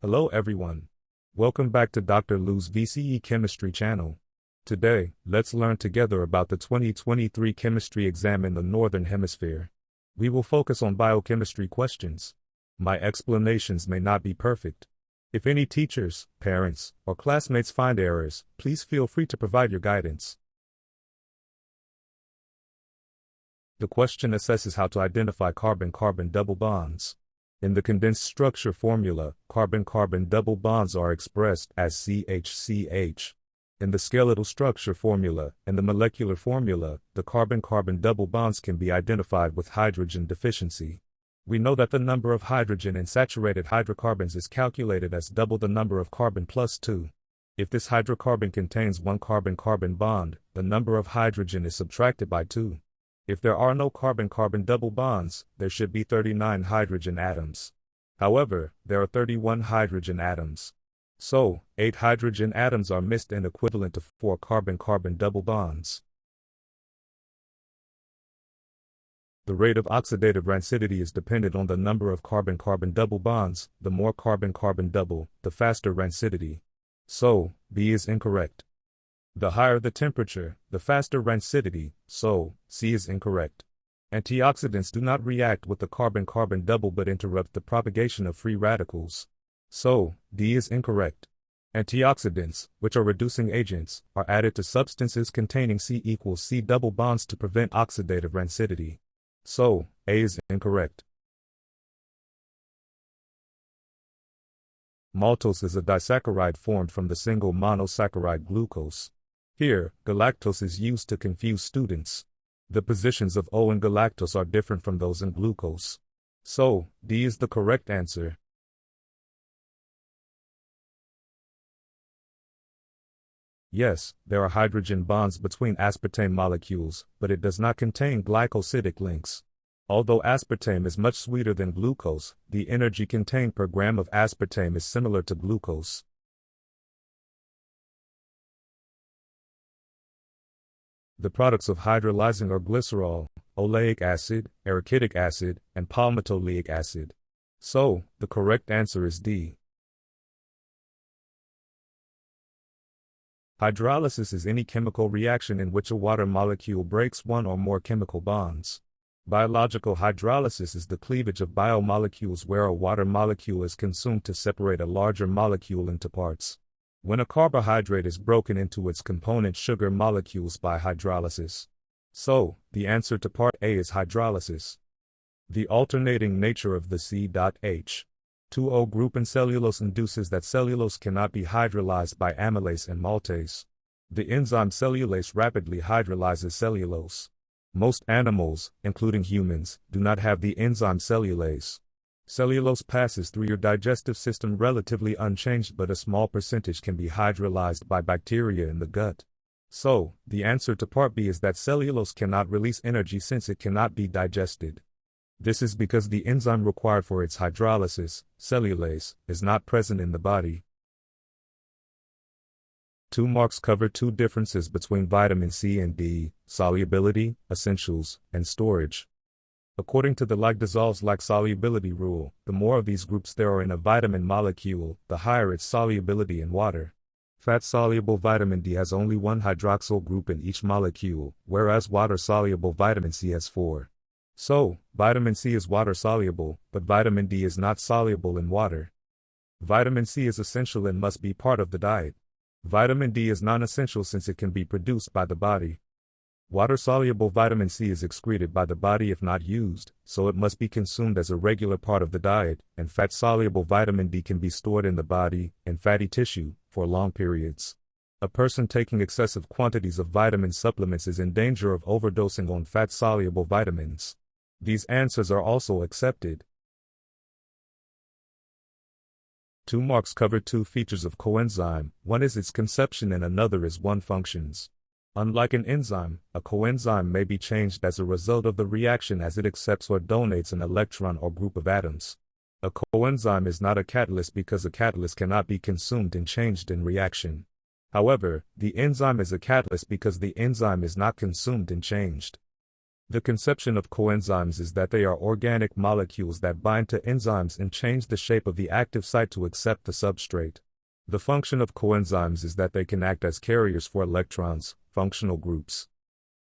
Hello everyone. Welcome back to Dr. Lou's VCE Chemistry channel. Today, let's learn together about the 2023 chemistry exam in the Northern Hemisphere. We will focus on biochemistry questions. My explanations may not be perfect. If any teachers, parents, or classmates find errors, please feel free to provide your guidance. The question assesses how to identify carbon-carbon double bonds. In the condensed structure formula, carbon-carbon double bonds are expressed as CH-CH. In the skeletal structure formula and the molecular formula, the carbon-carbon double bonds can be identified with hydrogen deficiency. We know that the number of hydrogen in saturated hydrocarbons is calculated as double the number of carbon plus 2. If this hydrocarbon contains one carbon-carbon bond, the number of hydrogen is subtracted by 2. If there are no carbon-carbon double bonds, there should be 39 hydrogen atoms. However, there are 31 hydrogen atoms. So, 8 hydrogen atoms are missed and equivalent to 4 carbon-carbon double bonds. The rate of oxidative rancidity is dependent on the number of carbon-carbon double bonds. The more carbon-carbon double, the faster rancidity. So, B is incorrect. The higher the temperature, the faster rancidity, so, C is incorrect. Antioxidants do not react with the carbon-carbon double but interrupt the propagation of free radicals. So, D is incorrect. Antioxidants, which are reducing agents, are added to substances containing C equals C double bonds to prevent oxidative rancidity. So, A is incorrect. Maltose is a disaccharide formed from the single monosaccharide glucose. Here, galactose is used to confuse students. The positions of O in galactose are different from those in glucose. So, D is the correct answer. Yes, there are hydrogen bonds between aspartame molecules, but it does not contain glycosidic links. Although aspartame is much sweeter than glucose, the energy contained per gram of aspartame is similar to glucose. The products of hydrolyzing are glycerol, oleic acid, arachidic acid, and palmitoleic acid. So, the correct answer is D. Hydrolysis is any chemical reaction in which a water molecule breaks one or more chemical bonds. Biological hydrolysis is the cleavage of biomolecules where a water molecule is consumed to separate a larger molecule into parts. When a carbohydrate is broken into its component sugar molecules by hydrolysis. So, the answer to part A is hydrolysis. The alternating nature of the C.H2O group in cellulose induces that cellulose cannot be hydrolyzed by amylase and maltase. The enzyme cellulase rapidly hydrolyzes cellulose. Most animals, including humans, do not have the enzyme cellulase. Cellulose passes through your digestive system relatively unchanged, but a small percentage can be hydrolyzed by bacteria in the gut. So, the answer to part B is that cellulose cannot release energy since it cannot be digested. This is because the enzyme required for its hydrolysis, cellulase, is not present in the body. 2 marks cover 2 differences between vitamin C and D: solubility, essentials, and storage. According to the like dissolves like solubility rule, the more of these groups there are in a vitamin molecule, the higher its solubility in water. Fat-soluble vitamin D has only 1 hydroxyl group in each molecule, whereas water-soluble vitamin C has 4. So, vitamin C is water-soluble, but vitamin D is not soluble in water. Vitamin C is essential and must be part of the diet. Vitamin D is non-essential since it can be produced by the body. Water-soluble vitamin C is excreted by the body if not used, so it must be consumed as a regular part of the diet, and fat-soluble vitamin D can be stored in the body, in fatty tissue, for long periods. A person taking excessive quantities of vitamin supplements is in danger of overdosing on fat-soluble vitamins. These answers are also accepted. 2 marks cover 2 features of coenzyme, one is its conception and another is one functions. Unlike an enzyme, a coenzyme may be changed as a result of the reaction as it accepts or donates an electron or group of atoms. A coenzyme is not a catalyst because a catalyst cannot be consumed and changed in reaction. However, the enzyme is a catalyst because the enzyme is not consumed and changed. The conception of coenzymes is that they are organic molecules that bind to enzymes and change the shape of the active site to accept the substrate. The function of coenzymes is that they can act as carriers for electrons, functional groups.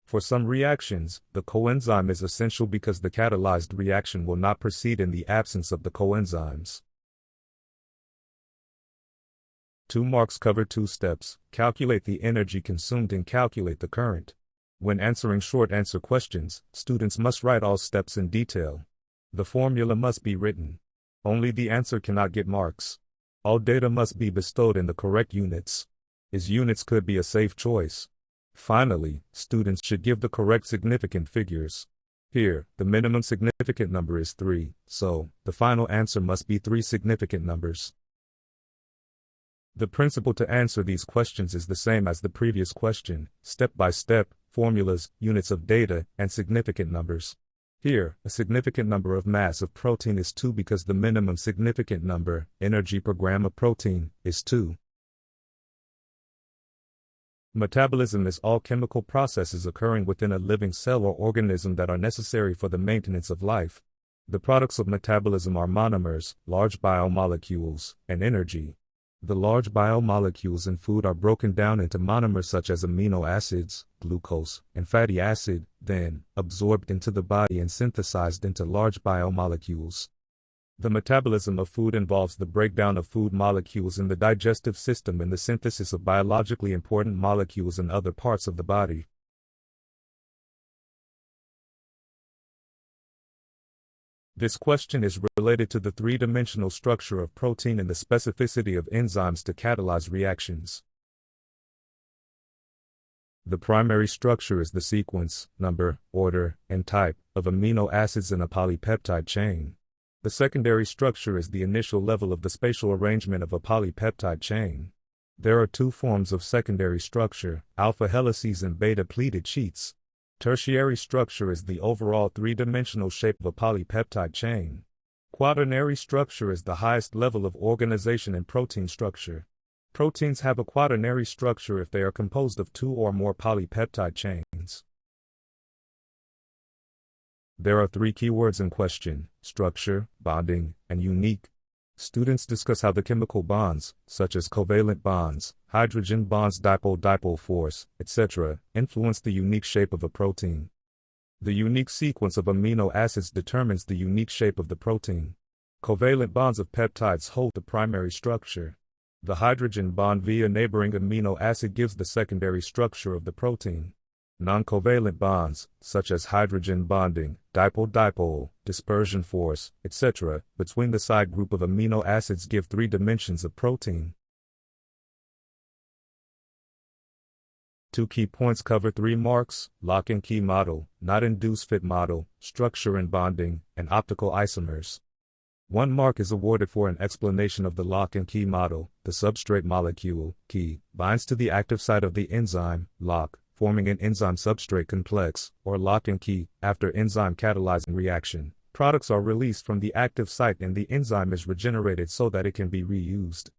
For some reactions, the coenzyme is essential because the catalyzed reaction will not proceed in the absence of the coenzymes. 2 marks cover 2 steps. Calculate the energy consumed and calculate the current. When answering short answer questions, students must write all steps in detail. The formula must be written. Only the answer cannot get marks. All data must be bestowed in the correct units. As units could be a safe choice. Finally, students should give the correct significant figures. Here, the minimum significant number is 3, so the final answer must be 3 significant numbers. The principle to answer these questions is the same as the previous question, step by step, formulas, units of data, and significant numbers. Here, a significant number of mass of protein is 2 because the minimum significant number, energy per gram of protein, is 2. Metabolism is all chemical processes occurring within a living cell or organism that are necessary for the maintenance of life. The products of metabolism are monomers, large biomolecules, and energy. The large biomolecules in food are broken down into monomers such as amino acids, glucose, and fatty acid, then absorbed into the body and synthesized into large biomolecules. The metabolism of food involves the breakdown of food molecules in the digestive system and the synthesis of biologically important molecules in other parts of the body. This question is related to the three-dimensional structure of protein and the specificity of enzymes to catalyze reactions. The primary structure is the sequence, number, order, and type of amino acids in a polypeptide chain. The secondary structure is the initial level of the spatial arrangement of a polypeptide chain. There are 2 forms of secondary structure, alpha helices and beta pleated sheets. Tertiary structure is the overall 3-dimensional shape of a polypeptide chain. Quaternary structure is the highest level of organization in protein structure. Proteins have a quaternary structure if they are composed of 2 or more polypeptide chains. There are 3 keywords in question: structure, bonding, and unique. Students discuss how the chemical bonds, such as covalent bonds, hydrogen bonds, dipole-dipole force, etc., influence the unique shape of a protein. The unique sequence of amino acids determines the unique shape of the protein. Covalent bonds of peptides hold the primary structure. The hydrogen bond via neighboring amino acid gives the secondary structure of the protein. Non-covalent bonds, such as hydrogen bonding, dipole-dipole, dispersion force, etc., between the side group of amino acids give 3 dimensions of protein. 2 key points cover 3 marks: lock and key model, not induced fit model, structure and bonding, and optical isomers. 1 mark is awarded for an explanation of the lock and key model. The substrate molecule, key, binds to the active site of the enzyme, lock, forming an enzyme-substrate complex, or lock and key. After enzyme catalyzing reaction, products are released from the active site and the enzyme is regenerated so that it can be reused.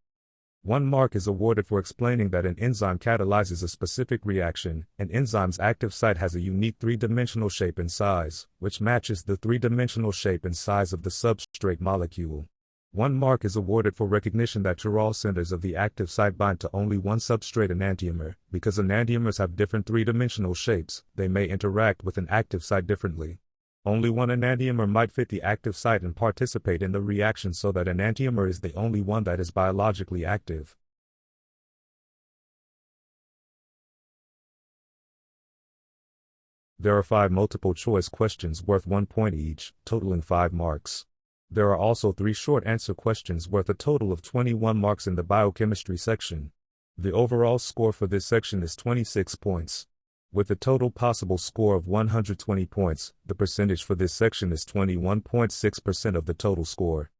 1 mark is awarded for explaining that an enzyme catalyzes a specific reaction. An enzyme's active site has a unique 3-dimensional shape and size, which matches the 3-dimensional shape and size of the substrate molecule. 1 mark is awarded for recognition that chiral centers of the active site bind to only one substrate enantiomer. Because enantiomers have different 3-dimensional shapes, they may interact with an active site differently. Only one enantiomer might fit the active site and participate in the reaction, so that enantiomer is the only one that is biologically active. There are 5 multiple-choice questions worth 1 point each, totaling 5 marks. There are also 3 short answer questions worth a total of 21 marks in the biochemistry section. The overall score for this section is 26 points. With a total possible score of 120 points, the percentage for this section is 21.6% of the total score.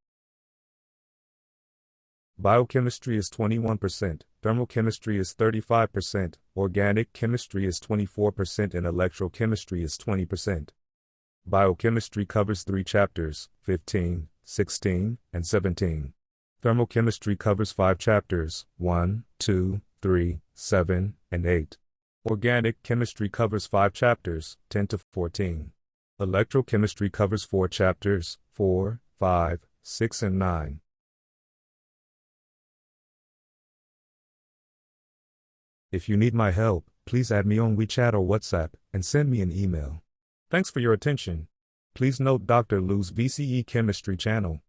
Biochemistry is 21%, thermal chemistry is 35%, organic chemistry is 24%, and electrochemistry is 20%. Biochemistry covers 3 chapters, 15, 16, and 17. Thermal chemistry covers 5 chapters, 1, 2, 3, 7, and 8. Organic chemistry covers 5 chapters, 10 to 14. Electrochemistry covers 4 chapters, 4, 5, 6, and 9. If you need my help, please add me on WeChat or WhatsApp and send me an email. Thanks for your attention. Please note Dr. Lu's VCE Chemistry channel.